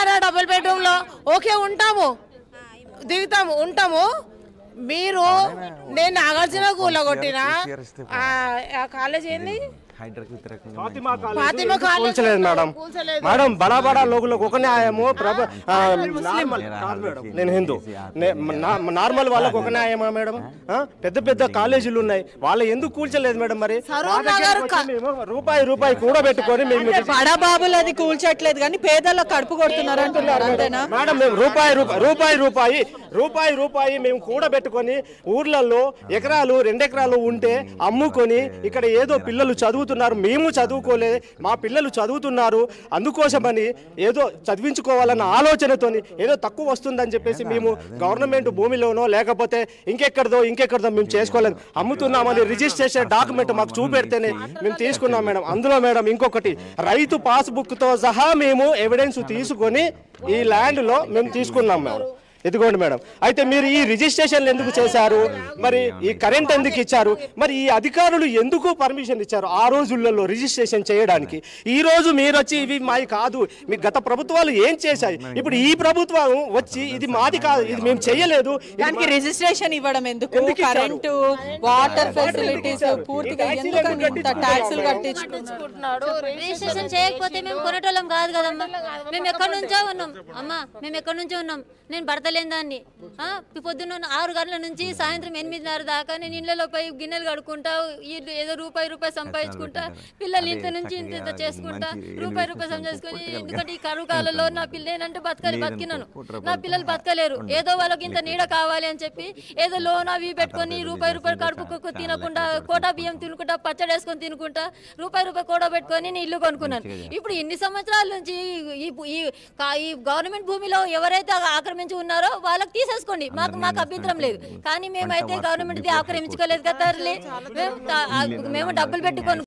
దిగుతారా double bedroom లో? Okay ఉంటాము, దిగుతాము, ఉంటాము. మీరు నేను నాగార్జున కూలగొట్టిన కాలేజ్ ఏంది మేడం బడా బడా లోగులకు ఒక న్యాయము, నేను హిందూ, నార్మల్ వాళ్ళకు ఒక న్యాయమా మేడం? పెద్ద పెద్ద కాలేజీలు ఉన్నాయి, వాళ్ళు ఎందుకు కూల్చలేదు మేడం? మరి రూపాయి రూపాయి కూడబెట్టుకొని మేము బడాబాబులు అది కూల్చట్లేదు కానీ పేదలకు కడుపు కొడుతున్నారు అంటున్నారు అంతేనా మేడం? మేము రూపాయి రూపాయి మేము కూడబెట్టుకొని ఊర్లలో ఎకరాలు 2 ఎకరాలు ఉంటే అమ్ముకొని ఇక్కడ ఏదో పిల్లలు చదువుతున్నారు, మేము చదువుకోలేదు, మా పిల్లలు చదువుతున్నారు, అందుకోసమని ఏదో చదివించుకోవాలన్న ఆలోచనతో ఏదో తక్కువ వస్తుందని చెప్పేసి మేము గవర్నమెంట్ భూమిలోనో లేకపోతే ఇంకెక్కడదో మేము చేసుకోలేదు, అమ్ముతున్నామని రిజిస్ట్రేషన్ డాక్యుమెంట్ మాకు చూపెడితేనే మేము తీసుకున్నాం మేడం. అందులో మేడం ఇంకొకటి, రైతు పాస్బుక్తో సహా మేము ఎవిడెన్స్ తీసుకొని ఈ ల్యాండ్లో మేము తీసుకున్నాం మేడం. ఇదిగోండి మేడం. అయితే మీరు ఈ రిజిస్ట్రేషన్లు ఎందుకు చేశారు? మరి ఈ కరెంట్ ఎందుకు ఇచ్చారు? మరి ఈ అధికారులు ఎందుకు పర్మిషన్ ఇచ్చారు ఆ రోజులలో రిజిస్ట్రేషన్ చేయడానికి? ఈ రోజు మీరు వచ్చి ఇవి మాది కాదు, మీ గత ప్రభుత్వాలు ఏం చేశాయి, ఇప్పుడు ఈ ప్రభుత్వం వచ్చి ఇది మాది కాదు, ఇది మేము చేయలేదు, దానికి రిజిస్ట్రేషన్ ఇవ్వడం ఎందుకు? కరెంటు, వాటర్ ఫెసిలిటీస్ పూర్తిగా ఎందుకని ఇంత ట్యాక్సులు కట్టించుకుంటున్నాడు? రిజిస్ట్రేషన్ చేయకపోతే మేము కొనటోళ్ళం కాదు కదమ్మా. మేము ఎక్కడి నుంచో ఉన్నాం అమ్మా, మేము ఎక్కడి నుంచో ఉన్నాం. నేను భర్త లేని దాన్ని, పొద్దున్న 6 గంటల నుంచి సాయంత్రం 8:30 దాకా నేను ఇళ్లలో పోయి గిన్నెలు కడుక్కుంటా, ఏదో రూపాయి సంపాదించుకుంటా, పిల్లలు ఇంత నుంచి ఇంత చేసుకుంటా, రూపాయి సంపాదించుకొని. ఎందుకంటే ఈ కరువు కాలంలో నా పిల్లలంటే బతికినాను, నా పిల్లలు బతకలేరు, ఏదో వాళ్ళకి ఇంత నీడ కావాలి అని చెప్పి ఏదో లోన్ అవి పెట్టుకొని రూపాయి కడుపు తినకుండా, కోటా బియ్యం తినుకుంటా, పచ్చడి వేసుకొని తినుకుంటా, రూపాయి కోట పెట్టుకొని నేను ఇల్లు కొనుక్కున్నాను. ఇప్పుడు ఇన్ని సంవత్సరాల నుంచి ఈ గవర్నమెంట్ భూమిలో ఎవరైతే ఆక్రమించి ఉన్నారో వాళ్ళకి తీసేసుకోండి, మాకు అభ్యంతరం లేదు. కానీ మేమైతే గవర్నమెంట్ ఆక్రమించుకోలేదు కదా, మేము డబ్బులు పెట్టుకొని